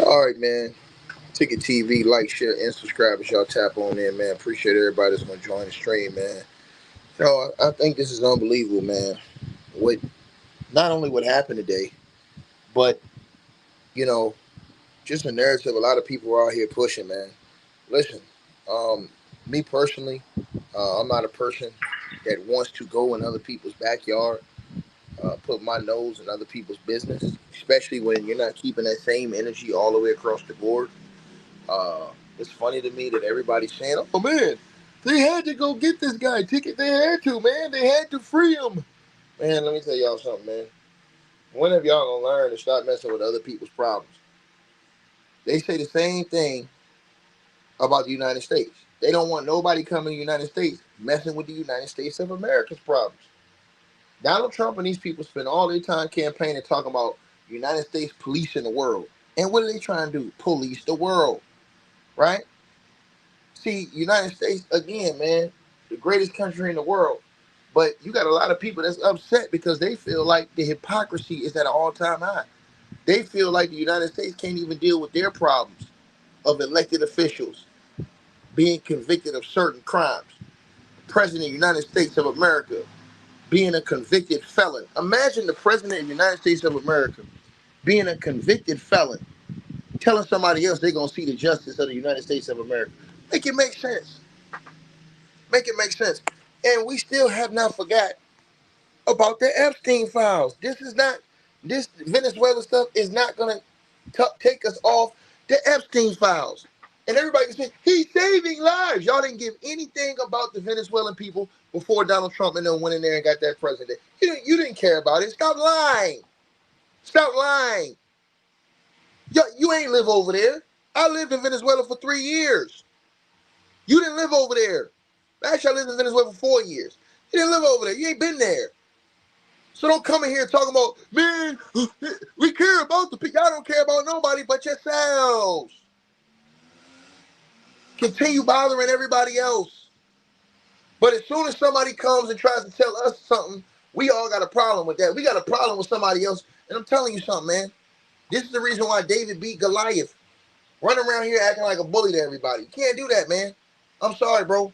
All right, man. Ticket TV, like, share, and subscribe as y'all tap on in, man. Appreciate everybody that's gonna join the stream, man. I think this is unbelievable, man. What not only what happened today, but you know, just a narrative a lot of people are out here pushing, man. Listen, um, me personally, I'm not a person that wants to go in other people's backyard, put my nose in other people's business, especially when you're not keeping that same energy all the way across the board. Uh, it's funny to me that everybody's saying, "Oh man, they had to go get this guy ticket. They had to, man. They had to free him." Man, let me tell y'all something, man. When have y'all gonna learn to stop messing with other people's problems? They say the same thing about the United States. They don't want nobody coming to the United States messing with the United States of America's problems. Donald Trump and these people spend all their time campaigning talking about United States policing the world. And what are they trying to do? Police the world, right? See, United States again, man, the greatest country in the world. But you got a lot of people that's upset because they feel like the hypocrisy is at an all-time high. They feel like the United States can't even deal with their problems of elected officials being convicted of certain crimes. President of the United States of America being a convicted felon. Imagine the President of the United States of America being a convicted felon, telling somebody else they're going to see the justice of the United States of America. Make it make sense. Make it make sense. And we still have not forgot about the Epstein files. This Venezuela stuff is not going to take us off the Epstein files. And everybody can say, he's saving lives. Y'all didn't give anything about the Venezuelan people before Donald Trump and them went in there and got that president. You didn't care about it. Stop lying. Stop lying. You ain't live over there. I lived in Venezuela for 3 years. You didn't live over there. Actually, I lived in Venezuela for 4 years. You didn't live over there. You ain't been there. So don't come in here talking about, man, we care about the people. Y'all don't care about nobody but yourselves. Continue bothering everybody else. But as soon as somebody comes and tries to tell us something, we all got a problem with that. We got a problem with somebody else. And I'm telling you something, man. This is the reason why David beat Goliath. Running around here acting like a bully to everybody. You can't do that, man. I'm sorry, bro.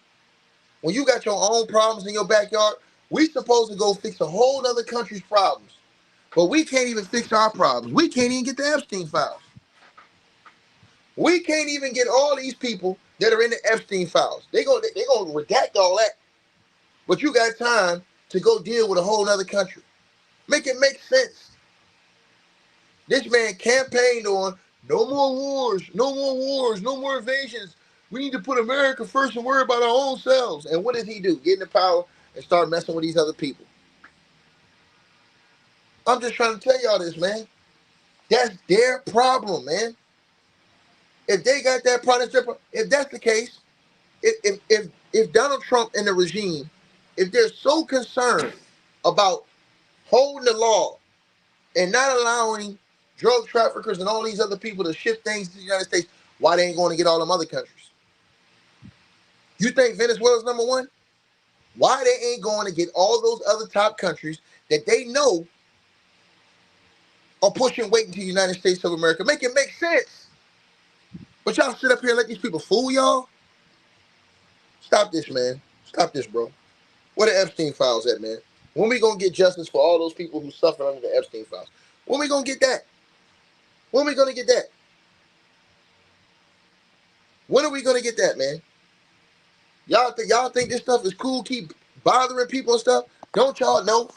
When you got your own problems in your backyard, we supposed to go fix a whole other country's problems. But we can't even fix our problems. We can't even get the Epstein files. We can't even get all these people that are in the Epstein files. They gonna redact all that. But you got time to go deal with a whole other country. Make it make sense. This man campaigned on no more wars, no more wars, no more invasions. We need to put America first and worry about our own selves. And what did he do? Get into power and start messing with these other people. I'm just trying to tell y'all this, man. That's their problem, man. If they got that product, if that's the case, if Donald Trump and the regime, if they're so concerned about holding the law and not allowing drug traffickers and all these other people to ship things to the United States, why they ain't going to get all them other countries? You think Venezuela's number one? Why they ain't going to get all those other top countries that they know are pushing weight into the United States of America? Make it make sense. But y'all sit up here and let these people fool y'all? Stop this, man. Stop this, bro. Where the Epstein files at, man? When we gonna get justice for all those people who suffered under the Epstein files? When we gonna get that? When we gonna get that? When are we gonna get that, man? Y'all think this stuff is cool? Keep bothering people and stuff? Don't y'all know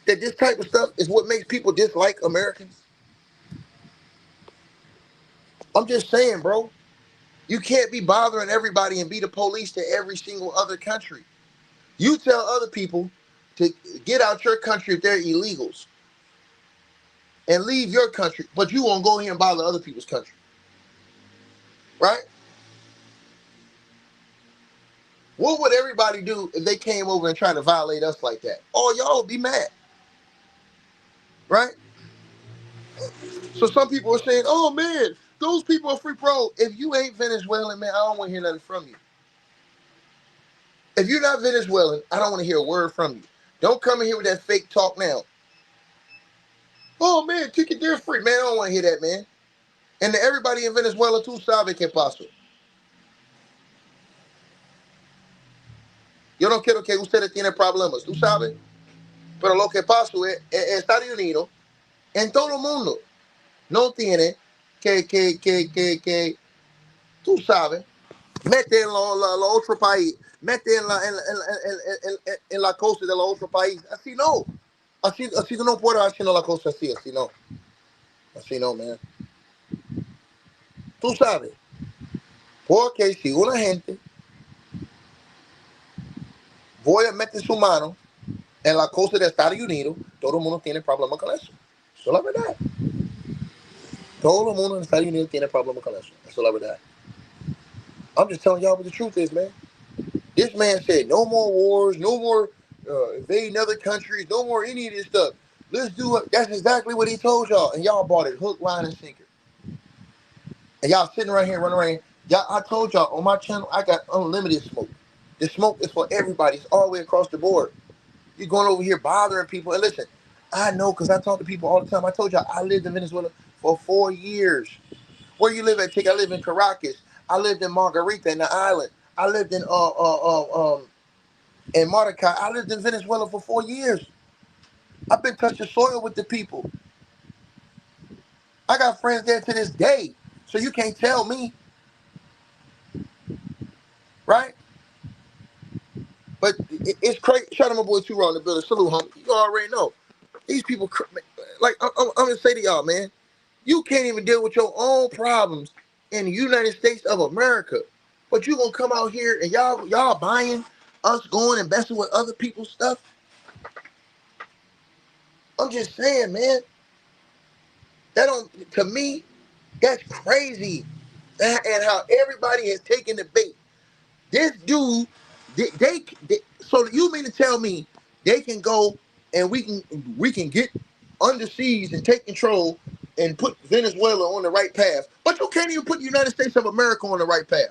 that this type of stuff is what makes people dislike Americans? I'm just saying, bro. You can't be bothering everybody and be the police to every single other country. You tell other people to get out your country if they're illegals and leave your country, but you won't go here and bother other people's country, right? What would everybody do if they came over and tried to violate us like that? Oh, y'all would be mad, right? So some people are saying, oh man, those people are free, bro. If you ain't Venezuelan, man, I don't want to hear nothing from you. If you're not Venezuelan, I don't want to hear a word from you. Don't come in here with that fake talk now. Oh man, ticket, they're free. Man, I don't want to hear that, man. And everybody in Venezuela, tú sabes qué pasó. Yo no quiero que ustedes tienen problemas, tú sabes. Pero lo que pasó es Estados Unidos, en todo el mundo, no tiene que tú sabes, mete en los otros países, mete en la cosa de los otros países. Así no. Así no puedo hacer la cosa así, así no. Así no, man. Tú sabes, porque si una gente voy a meter su mano en la cosa de Estados Unidos, todo el mundo tiene problema con eso. Eso es la verdad. Todo el mundo en Estados Unidos tiene problema con eso. Eso es la verdad. I'm just telling y'all what the truth is, man. This man said no more wars, no more invading other countries, no more any of this stuff. Let's do it. That's exactly what he told y'all, and y'all bought it hook, line, and sinker. And y'all sitting right here running around. Y'all, I told y'all on my channel, I got unlimited smoke. The smoke is for everybody. It's all the way across the board. You're going over here bothering people. And listen, I know because I talk to people all the time. I told y'all I lived in Venezuela for 4 years. Where you live at, Tick? I live in Caracas. I lived in Margarita in the island. I lived in Mordecai. I lived in Venezuela for 4 years. I've been touching soil with the people. I got friends there to this day. So you can't tell me, right? But it's crazy. Shout out my boy Two Raw in the building. Salute, homie. You already know. These people, like, I'm going to say to y'all, man, you can't even deal with your own problems in the United States of America. But you going to come out here and y'all buying us going and messing with other people's stuff? I'm just saying, man. That don't, to me, that's crazy. And how everybody has taken the bait. This dude, they so you mean to tell me they can go and we can get underseas and take control and put Venezuela on the right path, but you can't even put the United States of America on the right path.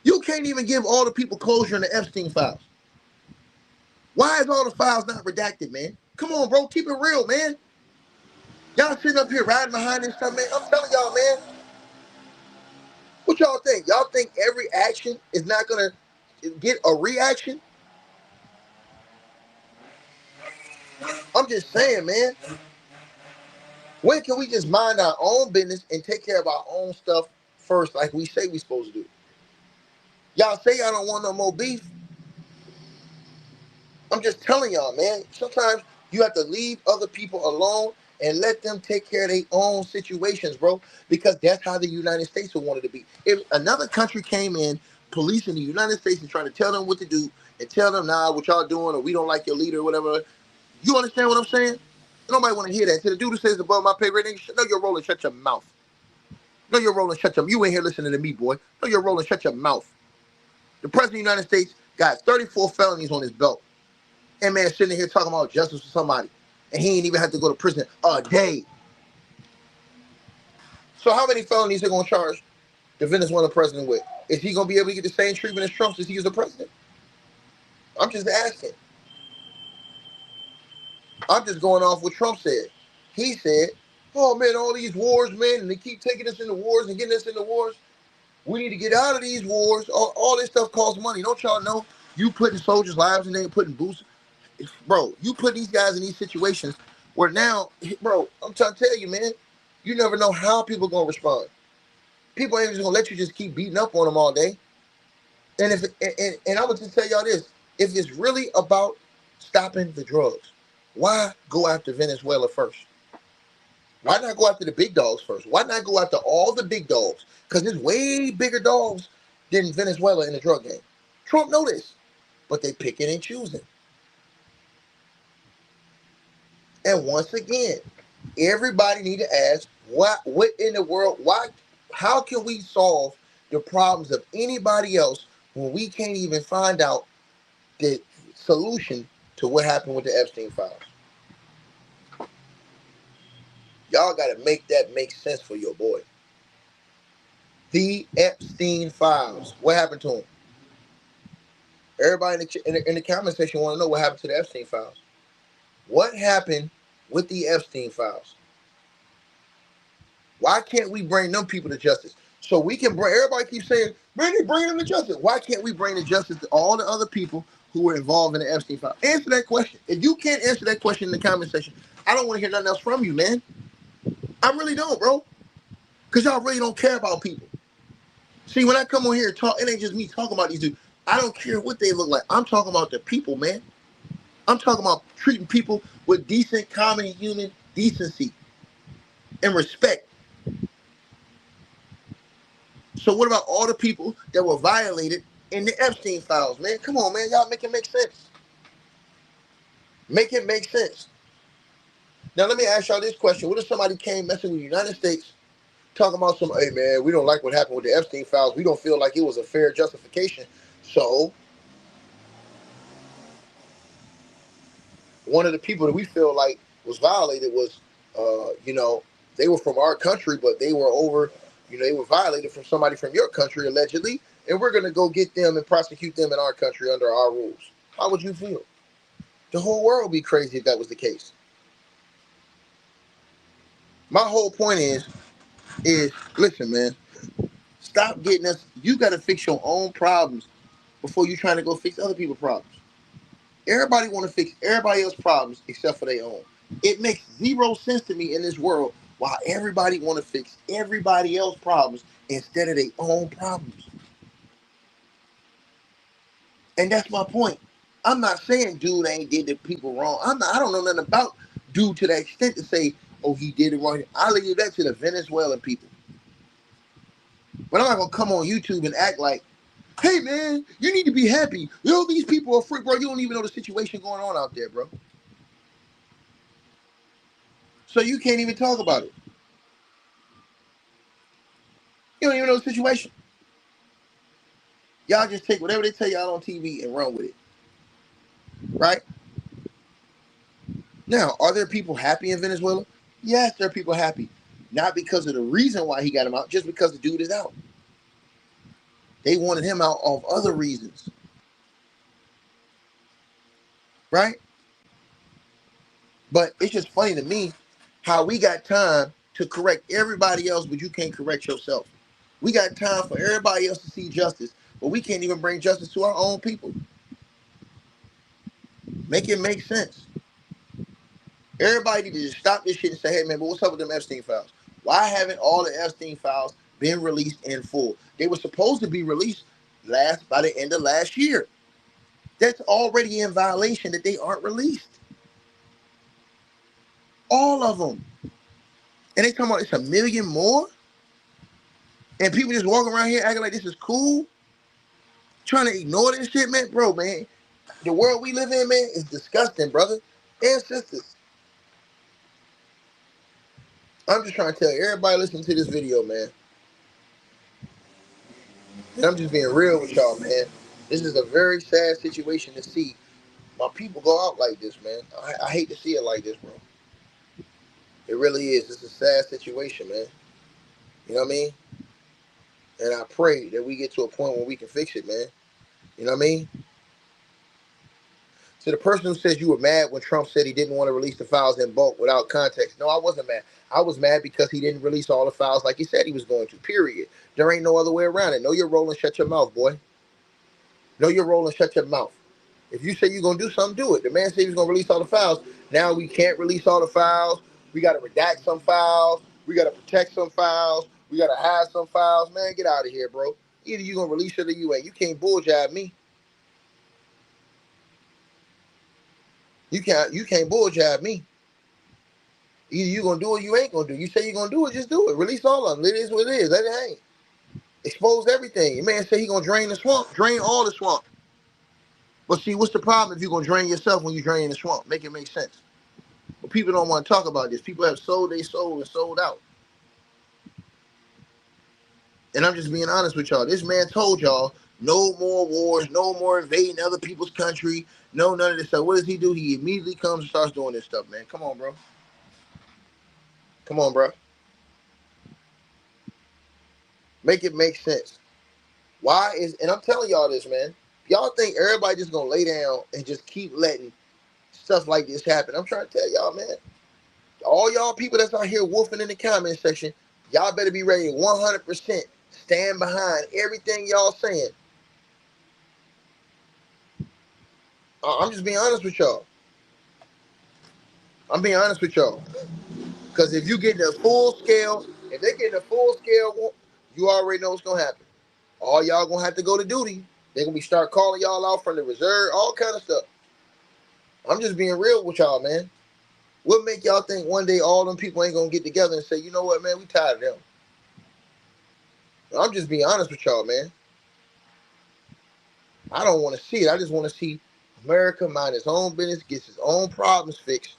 You can't even give all the people closure in the Epstein files. Why is all the files not redacted, man? Come on, bro, keep it real, man. Y'all sitting up here riding behind this stuff, man. I'm telling y'all, man. What y'all think? Y'all think every action is not gonna get a reaction? I'm just saying, man. When can we just mind our own business and take care of our own stuff first, like we say we supposed to do? Y'all say y'all don't want no more beef. I'm just telling y'all, man. Sometimes you have to leave other people alone and let them take care of their own situations, bro. Because that's how the United States would want it to be. If another country came in, policing the United States and trying to tell them what to do and tell them, nah, what y'all doing, or we don't like your leader or whatever. You understand what I'm saying? Nobody want to hear that. To the dude who says above my pay grade, know your role and shut your mouth. Know your role and shut your mouth. You ain't here listening to me, boy. Know your role and shut your mouth. The president of the United States got 34 felonies on his belt. And man sitting here talking about justice for somebody. And he ain't even have to go to prison a day. So how many felonies are going to charge the Venezuelan president with? Is he going to be able to get the same treatment as Trump since he was the president? I'm just asking. I'm just going off what Trump said. He said, oh man, all these wars, man, and they keep taking us into wars and getting us into wars. We need to get out of these wars. All this stuff costs money. Don't y'all know? You putting soldiers' lives in there, putting boots. Bro, you put these guys in these situations where now, bro, I'm trying to tell you, man, you never know how people are going to respond. People ain't just going to let you just keep beating up on them all day. And I'm going to just tell y'all this. If it's really about stopping the drugs, why go after Venezuela first? Why not go after the big dogs first? Why not go after all the big dogs? Because there's way bigger dogs than Venezuela in the drug game. Trump know this, but they picking and choosing. And once again, everybody need to ask, what in the world, how can we solve the problems of anybody else when we can't even find out the solution to what happened with the Epstein files? Y'all got to make that make sense for your boy. The Epstein files. What happened to him? Everybody in the comment section want to know what happened to the Epstein files. What happened with the Epstein files? Why can't we bring them people to justice? So we can bring, everybody keeps saying, bring them to justice. Why can't we bring the justice to all the other people who were involved in the Epstein file? Answer that question. If you can't answer that question in the comment section, I don't want to hear nothing else from you, man. I really don't, bro. Because y'all really don't care about people. See, when I come on here and talk, it ain't just me talking about these dudes. I don't care what they look like. I'm talking about the people, man. I'm talking about treating people with decent, common human decency and respect. So what about all the people that were violated in the Epstein files, man? Come on, man. Y'all make it make sense. Make it make sense. Now, let me ask y'all this question. What if somebody came messing with the United States, talking about some, hey, man, we don't like what happened with the Epstein files. We don't feel like it was a fair justification. So one of the people that we feel like was violated was, they were from our country, but they were they were violated from somebody from your country, allegedly, and we're going to go get them and prosecute them in our country under our rules. How would you feel? The whole world would be crazy if that was the case. My whole point is listen, man, stop getting us. You got to fix your own problems before you trying to go fix other people's problems. Everybody want to fix everybody else's problems except for their own. It makes zero sense to me in this world why everybody want to fix everybody else's problems instead of their own problems. And that's my point. I'm not saying dude ain't did the people wrong. I don't know nothing about dude to that extent to say, oh, he did it wrong. I leave that to the Venezuelan people. But I'm not gonna come on YouTube and act like, hey man, you need to be happy. Yo, these people are free, bro. You don't even know the situation going on out there, bro. So you can't even talk about it. You don't even know the situation. Y'all just take whatever they tell y'all on TV and run with it. Right? Now, are there people happy in Venezuela? Yes, there are people happy. Not because of the reason why he got him out, just because the dude is out. They wanted him out of other reasons. Right? But it's just funny to me how we got time to correct everybody else, but you can't correct yourself. We got time for everybody else to see justice, but we can't even bring justice to our own people. Make it make sense. Everybody need to just stop this shit and say, hey man, but what's up with them Epstein files? Why haven't all the Epstein files been released in full? They were supposed to be released by the end of last year. That's already in violation that they aren't released. All of them. And they talking about it's a million more? And people just walking around here acting like this is cool? Trying to ignore this shit, man? Bro, man, the world we live in, man, is disgusting, brother and sisters. I'm just trying to tell everybody listening to this video, man. And I'm just being real with y'all, man. This is a very sad situation to see my people go out like this, man. I hate to see it like this, bro. It really is. It's a sad situation, man. You know what I mean? And I pray that we get to a point where we can fix it, man. You know what I mean? So the person who says you were mad when Trump said he didn't want to release the files in bulk without context. No, I wasn't mad. I was mad because he didn't release all the files like he said he was going to, period. There ain't no other way around it. Know your role and shut your mouth, boy. Know your role and shut your mouth. If you say you're going to do something, do it. The man said he was going to release all the files. Now we can't release all the files. We got to redact some files. We got to protect some files. We got to hide some files. Man, get out of here, bro. Either you going to release it or you ain't. You can't bulljive me. You can't bulljive me. Either you going to do it or you ain't going to do it. You say you're going to do it, just do it. Release all of them. It is what it is. Let it hang. Expose everything. The man said he going to drain the swamp. Drain all the swamp. But see, what's the problem if you're going to drain yourself when you drain the swamp? Make it make sense. But people don't want to talk about this. People have sold their soul and sold out. And I'm just being honest with y'all. This man told y'all no more wars, no more invading other people's country, no none of this stuff. What does he do? He immediately comes and starts doing this stuff, man. Come on, bro. Come on, bro. Make it make sense. Why is, and I'm telling y'all this, man. Y'all think everybody just going to lay down and just keep letting stuff like this happen? I'm trying to tell y'all, man. All y'all people that's out here wolfing in the comment section, Y'all better be ready to 100% stand behind everything y'all saying. I'm just being honest with y'all. I'm being honest with y'all. Because if you get the full scale, if they get the full scale, you already know what's going to happen. All y'all going to have to go to duty. They're going to be start calling y'all out from the reserve, all kind of stuff. I'm just being real with y'all, man. What make y'all think one day all them people ain't going to get together and say, you know what, man, we tired of them? I'm just being honest with y'all, man. I don't want to see it. I just want to see America mind his own business, gets his own problems fixed,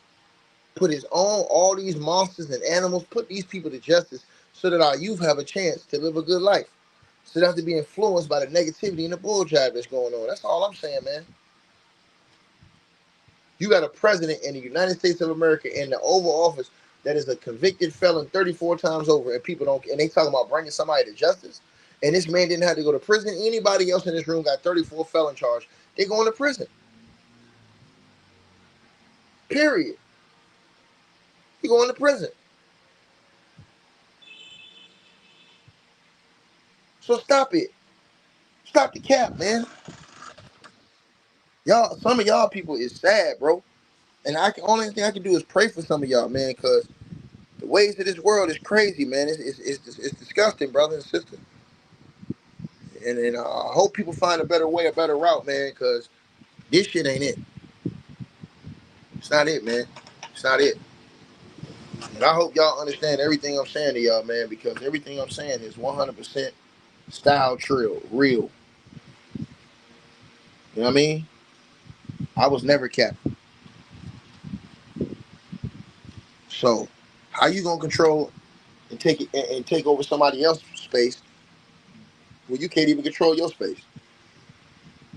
put his own, all these monsters and animals, put these people to justice so that our youth have a chance to live a good life. So they don't have to be influenced by the negativity and the bull jive that's going on. That's all I'm saying, man. You got a president in the United States of America in the Oval Office that is a convicted felon 34 times over, and people don't, and they talking about bringing somebody to justice. And this man didn't have to go to prison. Anybody else in this room got 34 felon charge. They going to prison. Period. You going to prison. So stop it. Stop the cap, man. Y'all, some of y'all people is sad, bro. And only thing I can do is pray for some of y'all, man, because the ways of this world is crazy, man. It's disgusting, brother and sister. And I hope people find a better way, a better route, man, because this shit ain't it. It's not it, man. It's not it. And I hope y'all understand everything I'm saying to y'all, man, because everything I'm saying is 100% style trill, real. You know what I mean? I was never capped. So, how you gonna control and take it and take over somebody else's space when you can't even control your space?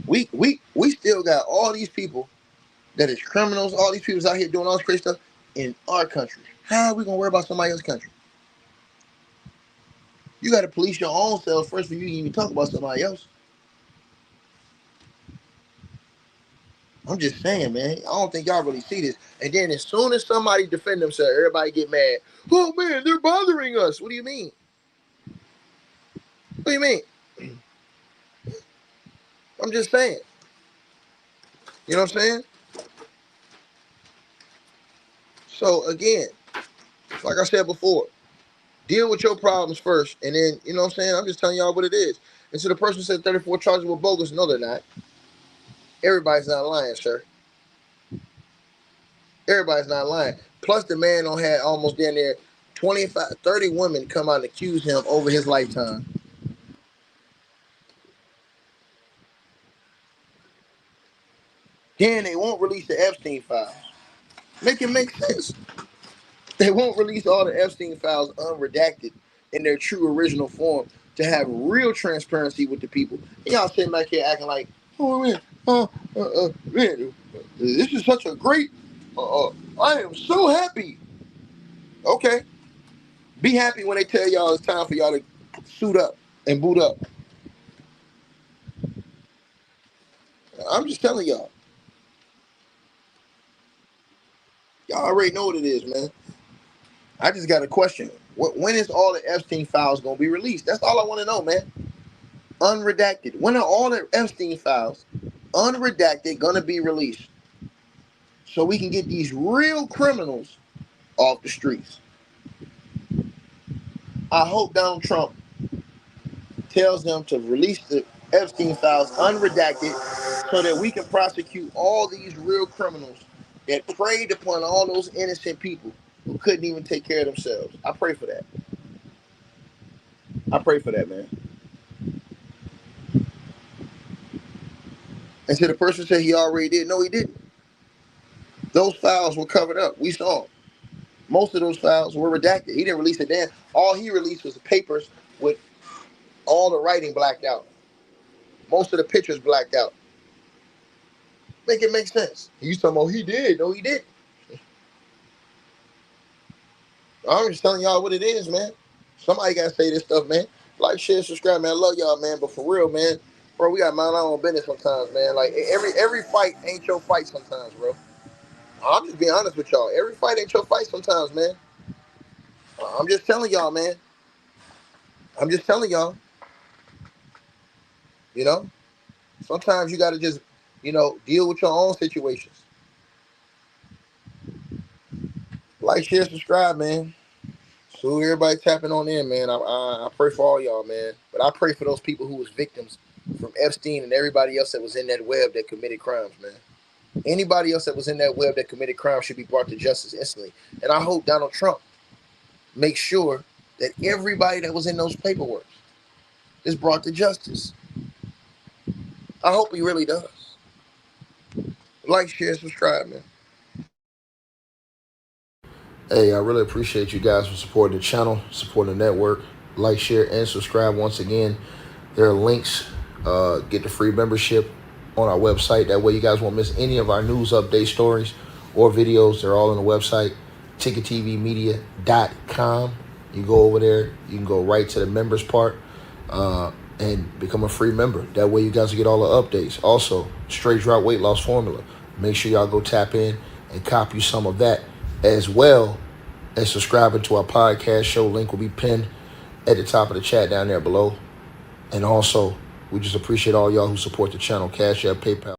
We still got all these people that is criminals, all these people out here doing all this crazy stuff in our country. How are we gonna worry about somebody else's country? You gotta police your own self first before you can even talk about somebody else. I'm just saying, man. I don't think y'all really see this. And then as soon as somebody defend themselves, everybody get mad. Oh man, they're bothering us. What do you mean? What do you mean? I'm just saying. You know what I'm saying? So again, like I said before, deal with your problems first, and then you know what I'm saying. I'm just telling y'all what it is. And so the person said 34 charges were bogus. No, they're not. Everybody's not lying, sir. Everybody's not lying. Plus, the man don't had almost down there 25, 30 women come out and accuse him over his lifetime. Then they won't release the Epstein files. Make it make sense. They won't release all the Epstein files unredacted in their true original form to have real transparency with the people. And y'all sitting back here acting like, oh man, man, this is such a great, I am so happy. Okay, be happy when they tell y'all it's time for y'all to suit up and boot up. I'm just telling y'all. Y'all already know what it is, man. I just got a question. When is all the Epstein files gonna be released? That's all I want to know, man. Unredacted. When are all the Epstein files, unredacted, gonna be released so we can get these real criminals off the streets? I hope Donald Trump tells them to release the Epstein files unredacted so that we can prosecute all these real criminals that preyed upon all those innocent people who couldn't even take care of themselves. I pray for that. I pray for that, man. And so the person said he already did. No, he didn't. Those files were covered up. We saw them. Most of those files were redacted. He didn't release a damn. All he released was the papers with all the writing blacked out. Most of the pictures blacked out. Make it make sense. You talking about he did. No, he didn't. I'm just telling y'all what it is, man. Somebody got to say this stuff, man. Like, share, subscribe, man. I love y'all, man. But for real, man, bro, we got mind our own business sometimes, man. Like, every fight ain't your fight sometimes, bro. I'm just being honest with y'all. Every fight ain't your fight sometimes, man. I'm just telling y'all, man. I'm just telling y'all, you know, sometimes you got to just, deal with your own situations. Like, share, subscribe, man. So everybody tapping on in, man. I pray for all y'all, man. But I pray for those people who was victims from Epstein and everybody else that was in that web that committed crimes, man. Anybody else that was in that web that committed crimes should be brought to justice instantly. And I hope Donald Trump makes sure that everybody that was in those paperwork is brought to justice. I hope he really does. Like, share, subscribe, man. Hey, I really appreciate you guys for supporting the channel, supporting the network. Like, share, and subscribe once again. There are links. Get the free membership on our website. That way you guys won't miss any of our news update stories or videos. They're all on the website, ticketvmedia.com. You go over there. You can go right to the members part and become a free member. That way you guys will get all the updates. Also, straight drop weight loss formula. Make sure y'all go tap in and copy some of that, as well as subscribing to our podcast show. Link will be pinned at the top of the chat down there below. And also, we just appreciate all y'all who support the channel. Cash App, PayPal.